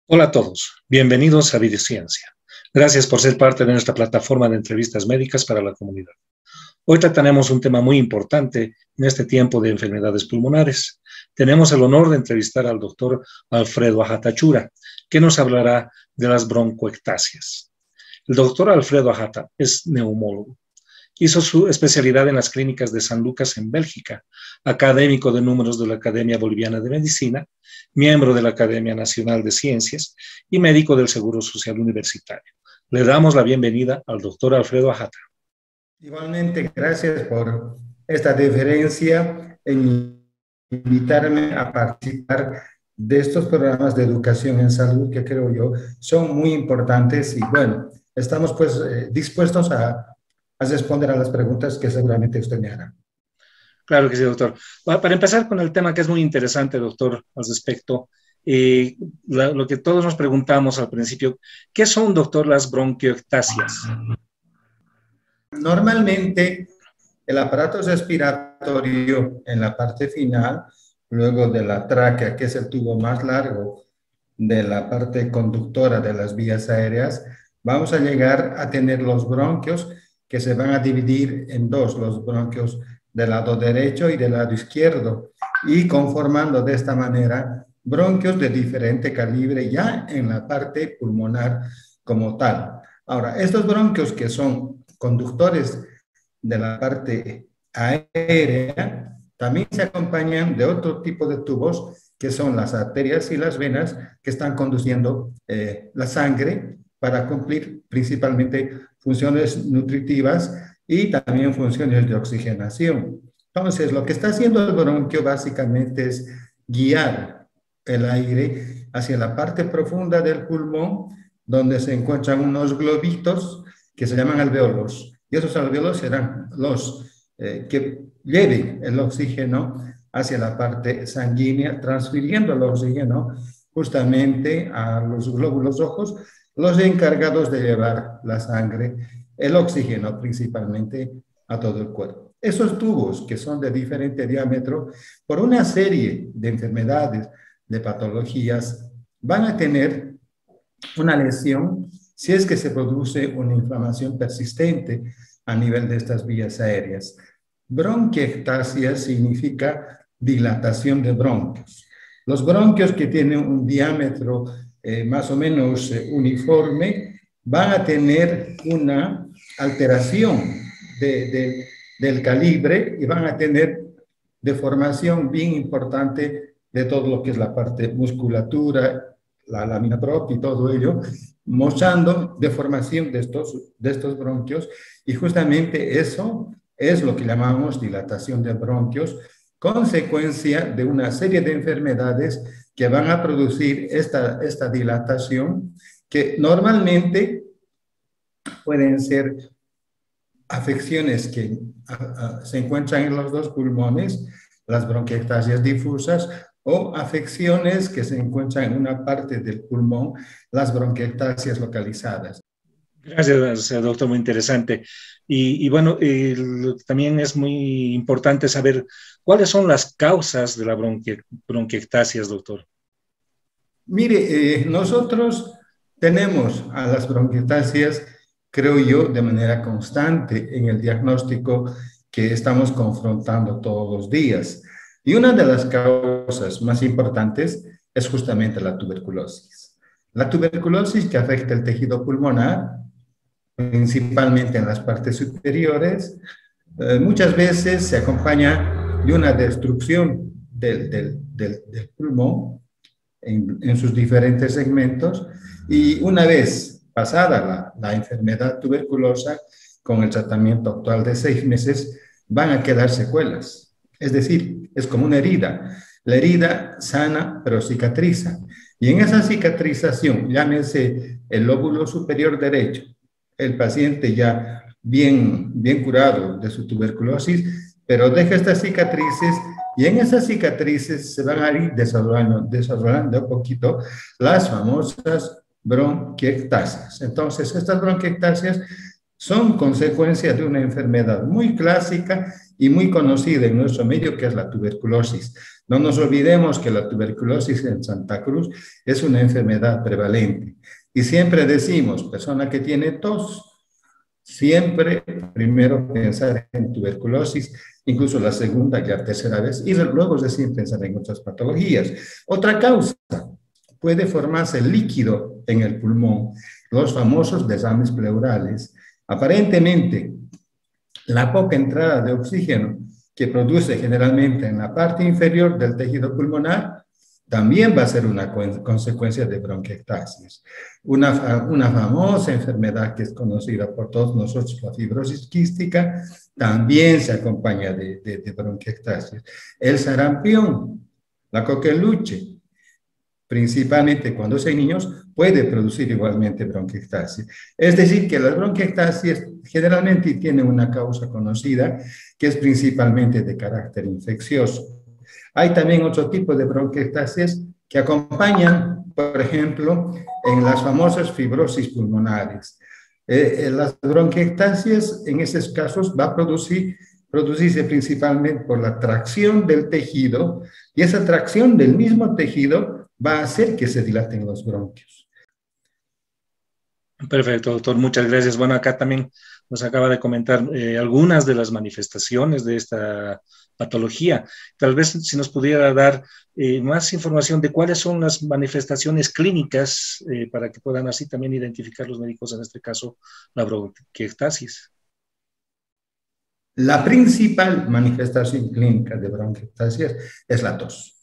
Hola a todos, bienvenidos a Vidiciencia. Gracias por ser parte de nuestra plataforma de entrevistas médicas para la comunidad. Hoy trataremos un tema muy importante en este tiempo de enfermedades pulmonares. Tenemos el honor de entrevistar al doctor Alfredo Ajata Chura, que nos hablará de las broncoectasias. El doctor Alfredo Ajata es neumólogo. Hizo su especialidad en las clínicas de San Lucas en Bélgica, académico de números de la Academia Boliviana de Medicina, miembro de la Academia Nacional de Ciencias y médico del Seguro Social Universitario. Le damos la bienvenida al doctor Alfredo Ajata. Igualmente, gracias por esta deferencia en invitarme a participar de estos programas de educación en salud que creo yo son muy importantes y bueno, estamos pues dispuestos a responder a las preguntas que seguramente usted me hará. Claro que sí, doctor. Para empezar con el tema que es muy interesante, doctor, al respecto, lo que todos nos preguntamos al principio, ¿qué son, doctor, las bronquiectasias? Normalmente, el aparato respiratorio en la parte final, luego de la tráquea, que es el tubo más largo de la parte conductora de las vías aéreas, vamos a llegar a tener los bronquios que se van a dividir en dos, los bronquios del lado derecho y del lado izquierdo, y conformando de esta manera bronquios de diferente calibre ya en la parte pulmonar como tal. Ahora, estos bronquios que son conductores de la parte aérea también se acompañan de otro tipo de tubos que son las arterias y las venas que están conduciendo la sangre para cumplir principalmente funciones nutritivas y también funciones de oxigenación. Entonces, lo que está haciendo el bronquio básicamente es guiar el aire hacia la parte profunda del pulmón, donde se encuentran unos globitos que se llaman alvéolos. Y esos alvéolos serán los que lleven el oxígeno hacia la parte sanguínea, transfiriendo el oxígeno justamente a los glóbulos rojos, los encargados de llevar la sangre, el oxígeno principalmente a todo el cuerpo. Esos tubos que son de diferente diámetro, por una serie de enfermedades, de patologías, van a tener una lesión si es que se produce una inflamación persistente a nivel de estas vías aéreas. Bronquiectasia significa dilatación de bronquios. Los bronquios que tienen un diámetro más o menos uniforme van a tener una alteración del calibre y van a tener deformación bien importante de todo lo que es la parte musculatura, la lámina propia y todo ello, mostrando deformación de estos bronquios, y justamente eso es lo que llamamos dilatación de bronquios, consecuencia de una serie de enfermedades que van a producir esta dilatación, que normalmente pueden ser afecciones que se encuentran en los dos pulmones, las bronquiectasias difusas, o afecciones que se encuentran en una parte del pulmón, las bronquiectasias localizadas. Gracias, doctor, muy interesante. Y bueno, también es muy importante saber cuáles son las causas de la bronquiectasias, doctor. Mire, nosotros tenemos a las bronquiectasias, creo yo, de manera constante en el diagnóstico que estamos confrontando todos los días. Y una de las causas más importantes es justamente la tuberculosis. La tuberculosis que afecta el tejido pulmonar, principalmente en las partes superiores, muchas veces se acompaña de una destrucción del pulmón en sus diferentes segmentos, y una vez pasada la enfermedad tuberculosa, con el tratamiento actual de 6 meses, van a quedar secuelas. Es decir, es como una herida. La herida sana, pero cicatriza. Y en esa cicatrización, llámese el lóbulo superior derecho, el paciente ya bien curado de su tuberculosis, pero deja estas cicatrices, y en esas cicatrices se van a ir desarrollando un poquito las famosas bronquiectasias. Entonces, estas bronquiectasias son consecuencia de una enfermedad muy clásica y muy conocida en nuestro medio, que es la tuberculosis. No nos olvidemos que la tuberculosis en Santa Cruz es una enfermedad prevalente. Y siempre decimos, persona que tiene tos, siempre primero pensar en tuberculosis, incluso la segunda y la tercera vez, y luego recién pensar en otras patologías. Otra causa, puede formarse líquido en el pulmón, los famosos derrames pleurales. Aparentemente, la poca entrada de oxígeno que produce generalmente en la parte inferior del tejido pulmonar también va a ser una consecuencia de bronquiectasis. Una famosa enfermedad que es conocida por todos nosotros, la fibrosis quística, también se acompaña de bronquiectasis. El sarampión, la coqueluche, principalmente cuando son niños, puede producir igualmente bronquiectasis. Es decir, que las bronquiectasis generalmente tienen una causa conocida, que es principalmente de carácter infeccioso. Hay también otro tipo de bronquiectasis que acompañan, por ejemplo, en las famosas fibrosis pulmonares. Las bronquiectasis, en esos casos, va a producirse principalmente por la tracción del tejido, y esa tracción del mismo tejido va a hacer que se dilaten los bronquios. Perfecto, doctor, muchas gracias. Bueno, acá también nos acaba de comentar algunas de las manifestaciones de esta patología. Tal vez si nos pudiera dar más información de cuáles son las manifestaciones clínicas para que puedan así también identificar los médicos, en este caso, la bronquiectasis. La principal manifestación clínica de bronquiectasis es la tos.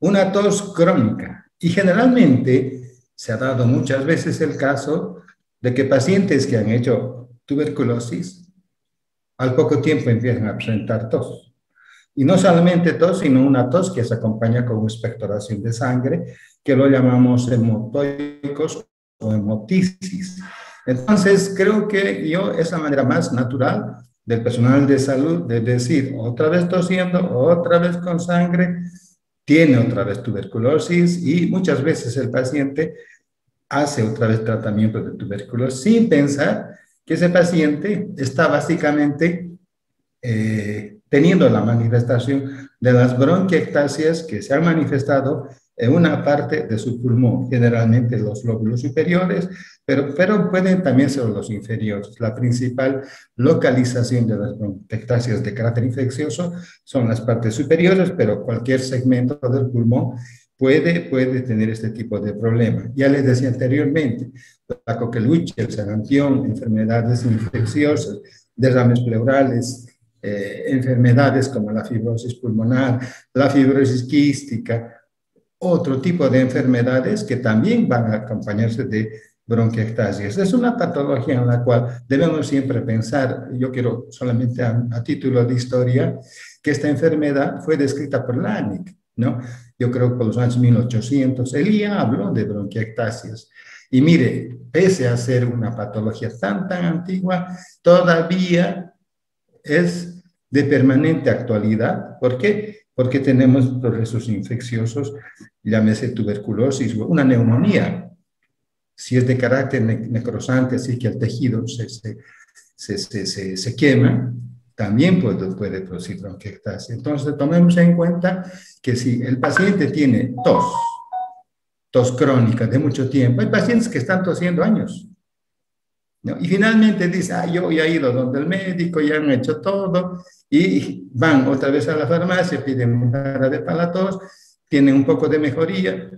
Una tos crónica. Y generalmente se ha dado muchas veces el caso de que pacientes que han hecho tuberculosis al poco tiempo empiezan a presentar tos. Y no solamente tos, sino una tos que se acompaña con expectoración de sangre, que lo llamamos hemotoicos o hemoptisis. Entonces, creo que es la manera más natural del personal de salud de decir, otra vez tosiendo, otra vez con sangre, tiene otra vez tuberculosis, y muchas veces el paciente hace otra vez tratamiento de tuberculosis sin pensar que ese paciente está básicamente teniendo la manifestación de las bronquiectasias que se han manifestado en una parte de su pulmón, generalmente los lóbulos superiores, pero pueden también ser los inferiores. La principal localización de las bronquiectasias de carácter infeccioso son las partes superiores, pero cualquier segmento del pulmón puede tener este tipo de problema. Ya les decía anteriormente, la coqueluche, el sarampión, enfermedades infecciosas, derrames pleurales, enfermedades como la fibrosis pulmonar, la fibrosis quística, otro tipo de enfermedades que también van a acompañarse de bronquiectasias. Es una patología en la cual debemos siempre pensar, yo quiero solamente a título de historia, que esta enfermedad fue descrita por Lanick, ¿no? Yo creo que por los años 1800, él ya habló de bronquiectasias. Y mire, pese a ser una patología tan antigua, todavía es de permanente actualidad. ¿Por qué? Porque tenemos procesos infecciosos, llámese tuberculosis o una neumonía. Si es de carácter necrosante, así que el tejido se quema, también puede producir bronquiectasis. Entonces, tomemos en cuenta que si el paciente tiene tos crónica de mucho tiempo, hay pacientes que están tosiendo años, ¿no? Y finalmente dice, yo ya he ido donde el médico, ya han hecho todo, y van otra vez a la farmacia, piden un jarabe para la tos, tienen un poco de mejoría.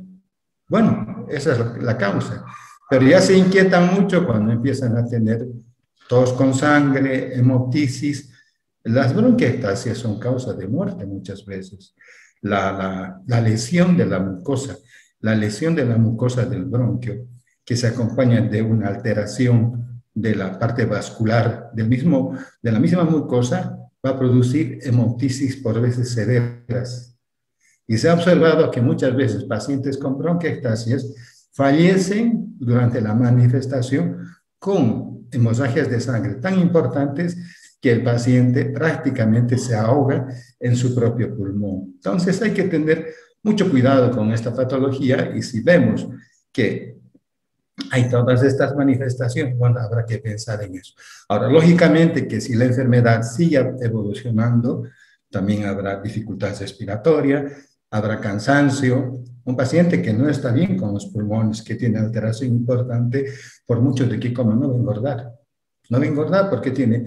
Bueno, esa es la causa. Pero ya se inquietan mucho cuando empiezan a tener tos con sangre, hemoptisis. Las bronquiectasias son causa de muerte muchas veces. La lesión de la mucosa, del bronquio, que se acompaña de una alteración de la parte vascular de la misma mucosa, va a producir hemoptisis por veces severas. Y se ha observado que muchas veces pacientes con bronquiectasias fallecen durante la manifestación con hemorragias de sangre tan importantes que el paciente prácticamente se ahoga en su propio pulmón. Entonces hay que tener mucho cuidado con esta patología, y si vemos que hay todas estas manifestaciones, bueno, habrá que pensar en eso. Ahora, lógicamente que si la enfermedad sigue evolucionando, también habrá dificultad respiratoria, habrá cansancio. Un paciente que no está bien con los pulmones, que tiene alteración importante, por mucho de que coma, no va a engordar. No va a engordar porque tiene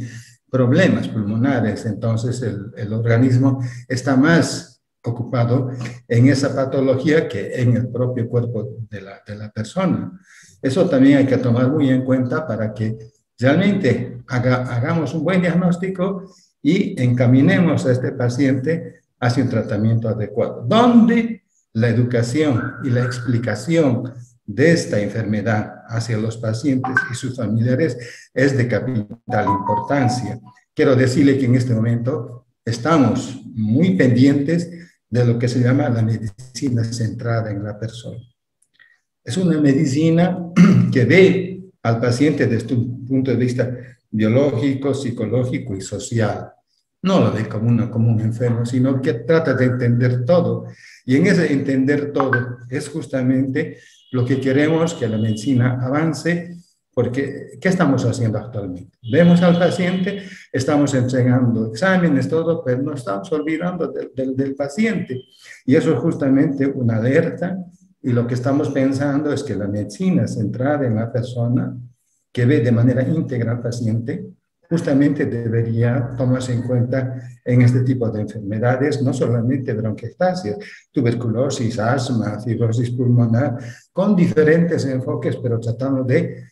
problemas pulmonares, entonces el organismo está más ocupado en esa patología que en el propio cuerpo de la persona. Eso también hay que tomar muy en cuenta para que realmente hagamos un buen diagnóstico y encaminemos a este paciente hacia un tratamiento adecuado, donde la educación y la explicación de esta enfermedad hacia los pacientes y sus familiares es de capital importancia. Quiero decirle que en este momento estamos muy pendientes de lo que se llama la medicina centrada en la persona. Es una medicina que ve al paciente desde un punto de vista biológico, psicológico y social. No lo ve como un enfermo, sino que trata de entender todo. Y en ese entender todo es justamente lo que queremos que la medicina avance, porque ¿qué estamos haciendo actualmente? Vemos al paciente, estamos entregando exámenes, todo, pero no estamos olvidando del paciente. Y eso es justamente una alerta. Y lo que estamos pensando es que la medicina centrada en la persona, que ve de manera íntegra al paciente, justamente debería tomarse en cuenta en este tipo de enfermedades, no solamente bronquiectasia, tuberculosis, asma, cirrosis pulmonar, con diferentes enfoques, pero tratando de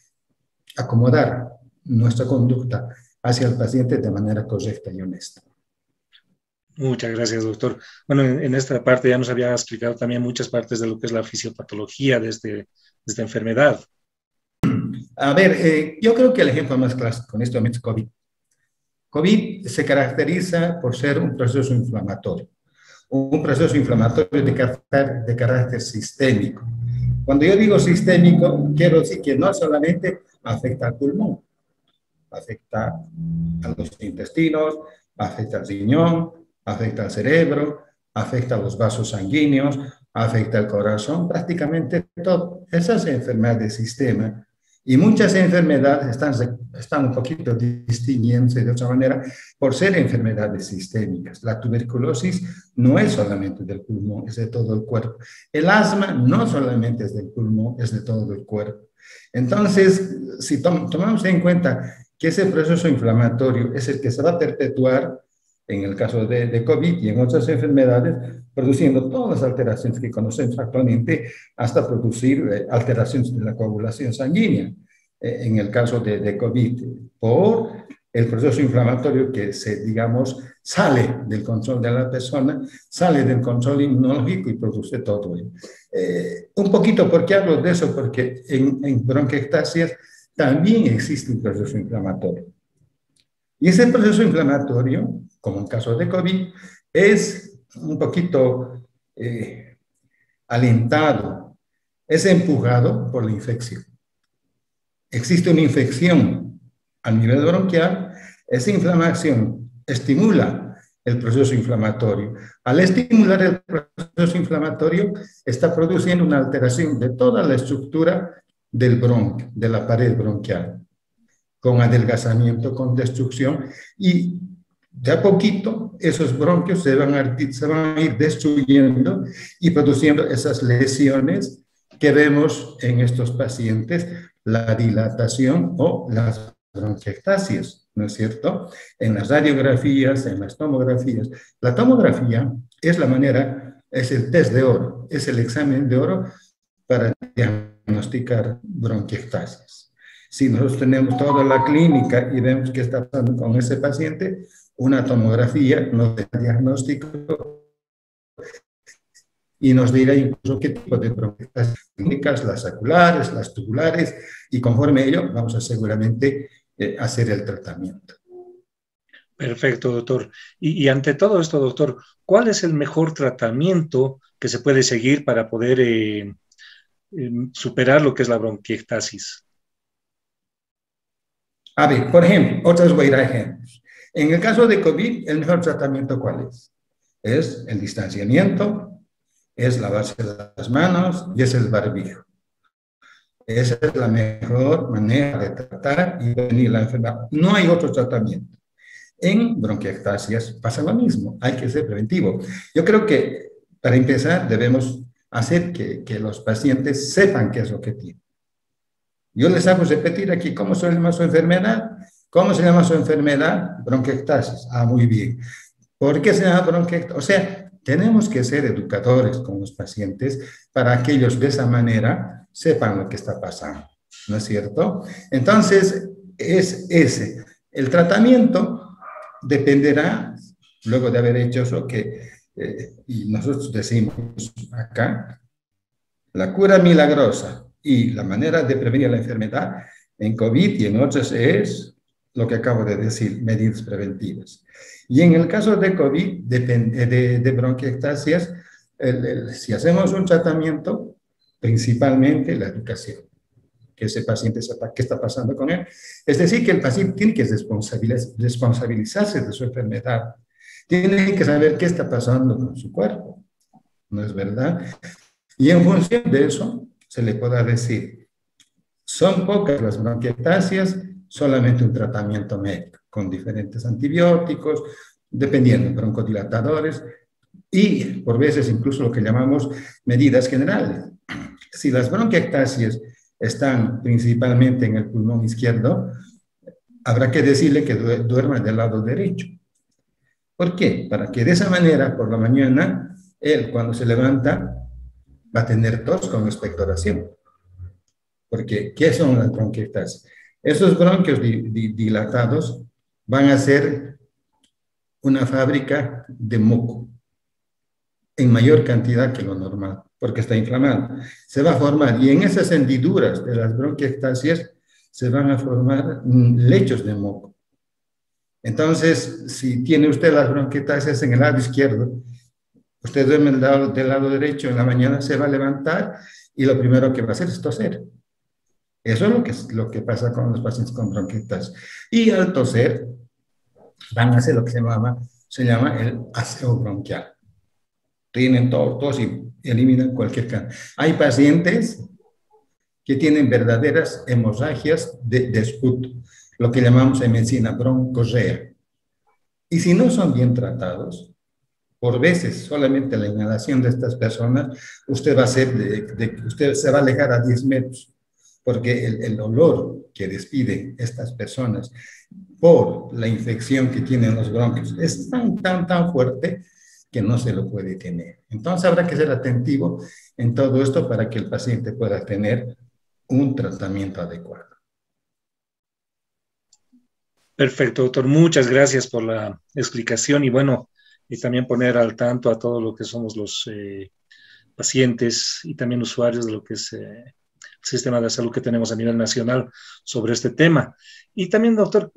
acomodar nuestra conducta hacia el paciente de manera correcta y honesta. Muchas gracias, doctor. Bueno, en esta parte ya nos había explicado también muchas partes de lo que es la fisiopatología de esta enfermedad. A ver, yo creo que el ejemplo más clásico en este momento es COVID. COVID se caracteriza por ser un proceso inflamatorio de carácter sistémico. Cuando yo digo sistémico, quiero decir que no solamente afecta al pulmón, afecta a los intestinos, afecta al riñón, afecta al cerebro, afecta a los vasos sanguíneos, afecta al corazón, prácticamente todo. Esas enfermedades de sistema. Y muchas enfermedades están un poquito distinguiéndose de otra manera por ser enfermedades sistémicas. La tuberculosis no es solamente del pulmón, es de todo el cuerpo. El asma no solamente es del pulmón, es de todo el cuerpo. Entonces, si tomamos en cuenta que ese proceso inflamatorio es el que se va a perpetuar en el caso de COVID y en otras enfermedades, produciendo todas las alteraciones que conocemos actualmente, hasta producir alteraciones de la coagulación sanguínea. En el caso de COVID, por el proceso inflamatorio que digamos, sale del control de la persona, sale del control inmunológico y produce todo. Un poquito, ¿por qué hablo de eso? Porque en bronquiectasias también existe un proceso inflamatorio. Y ese proceso inflamatorio, como en caso de COVID, es un poquito alentado, es empujado por la infección. Existe una infección a nivel bronquial, esa inflamación estimula el proceso inflamatorio. Al estimular el proceso inflamatorio, está produciendo una alteración de toda la estructura del bronquio, de la pared bronquial, con adelgazamiento, con destrucción, y de a poquito esos bronquios se van a ir destruyendo y produciendo esas lesiones que vemos en estos pacientes, la dilatación o las bronquiectasias, ¿no es cierto? En las radiografías, en las tomografías. La tomografía es la manera, es el test de oro, es el examen de oro para diagnosticar bronquiectasias. Si nosotros tenemos toda la clínica y vemos qué está pasando con ese paciente, una tomografía nos da diagnóstico y nos dirá incluso qué tipo de bronquiectasias clínicas, las aculares, las tubulares, y conforme a ello vamos a seguramente hacer el tratamiento. Perfecto, doctor. Y ante todo esto, doctor, ¿cuál es el mejor tratamiento que se puede seguir para poder superar lo que es la bronquiectasis? A ver, por ejemplo, otros voy a ir a ejemplos. En el caso de COVID, ¿el mejor tratamiento cuál es? Es el distanciamiento, es lavarse las manos y es el barbijo. Esa es la mejor manera de tratar y prevenir la enfermedad. No hay otro tratamiento. En bronquiectasias pasa lo mismo, hay que ser preventivo. Yo creo que para empezar debemos hacer que los pacientes sepan qué es lo que tienen. Yo les hago repetir aquí cómo se llama su enfermedad. ¿Cómo se llama su enfermedad? Bronquiectasis. Ah, muy bien. ¿Por qué se llama bronquiectasis? O sea, tenemos que ser educadores con los pacientes para que ellos de esa manera sepan lo que está pasando, ¿no es cierto? Entonces, es ese. El tratamiento dependerá, luego de haber hecho eso, y nosotros decimos acá, la cura milagrosa y la manera de prevenir la enfermedad en COVID y en otras es lo que acabo de decir, medidas preventivas. Y en el caso de COVID, de bronquiectasias, si hacemos un tratamiento, principalmente la educación, que ese paciente sepa qué está pasando con él. Es decir, que el paciente tiene que responsabilizarse de su enfermedad, tiene que saber qué está pasando con su cuerpo, ¿no es verdad? Y en función de eso, se le podrá decir, son pocas las bronquiectasias, solamente un tratamiento médico, con diferentes antibióticos, dependiendo, broncodilatadores, y por veces incluso lo que llamamos medidas generales. Si las bronquiectasias están principalmente en el pulmón izquierdo, habrá que decirle que duerma del lado derecho. ¿Por qué? Para que de esa manera, por la mañana, él cuando se levanta, va a tener tos con expectoración. Porque, ¿qué son las bronquiectasias? Esos bronquios dilatados van a ser una fábrica de moco en mayor cantidad que lo normal, porque está inflamado. Se va a formar, y en esas hendiduras de las bronquiectasias se van a formar lechos de moco. Entonces, si tiene usted las bronquiectasias en el lado izquierdo, usted duerme del lado derecho, en la mañana se va a levantar y lo primero que va a hacer es toser. Eso es lo que pasa con los pacientes con bronquiectasias. Y al toser, van a hacer lo que se llama el aseo bronquial. Tienen tos y eliminan cualquier cantidad. Hay pacientes que tienen verdaderas hemorragias de esputo, lo que llamamos en medicina broncorrea. Y si no son bien tratados, por veces solamente la inhalación de estas personas, usted va a hacer usted se va a alejar a 10 metros, porque el olor que despiden estas personas por la infección que tienen los bronquios es tan fuerte que no se lo puede tener. Entonces habrá que ser atentivo en todo esto para que el paciente pueda tener un tratamiento adecuado. Perfecto, doctor. Muchas gracias por la explicación y bueno, y también poner al tanto a todo lo que somos los pacientes y también usuarios de lo que es el sistema de salud que tenemos a nivel nacional sobre este tema. Y también, doctor,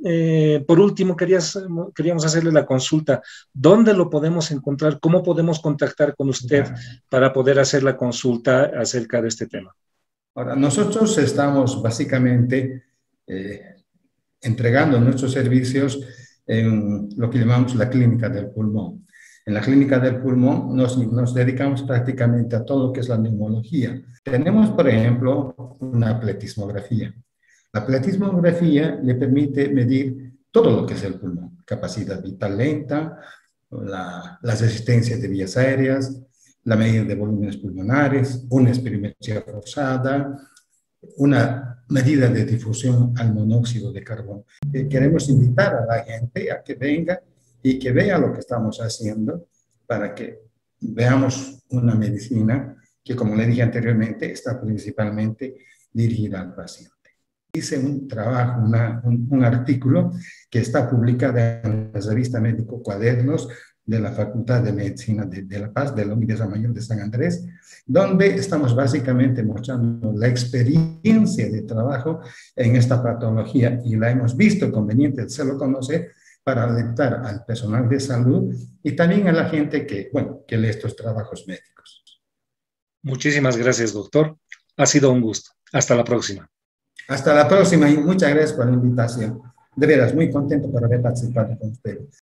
por último, queríamos hacerle la consulta. ¿Dónde lo podemos encontrar? ¿Cómo podemos contactar con usted para poder hacer la consulta acerca de este tema? Ahora, nosotros estamos básicamente entregando nuestros servicios en lo que llamamos la clínica del pulmón. En la clínica del pulmón nos dedicamos prácticamente a todo lo que es la neumología. Tenemos, por ejemplo, una pletismografía. La pletismografía le permite medir todo lo que es el pulmón, capacidad vital lenta, las resistencias de vías aéreas, la medida de volúmenes pulmonares, una espirometría forzada, una medida de difusión al monóxido de carbono. Queremos invitar a la gente a que venga y que vea lo que estamos haciendo para que veamos una medicina que, como le dije anteriormente, está principalmente dirigida al paciente. Hice un trabajo, un artículo que está publicado en la revista Médico Cuadernos de la Facultad de Medicina de La Paz, de la Universidad Mayor de San Andrés, donde estamos básicamente mostrando la experiencia de trabajo en esta patología y la hemos visto conveniente hacerlo conocer para alertar al personal de salud y también a la gente que lee estos trabajos médicos. Muchísimas gracias, doctor. Ha sido un gusto. Hasta la próxima. Hasta la próxima y muchas gracias por la invitación. De veras, muy contento por haber participado con ustedes.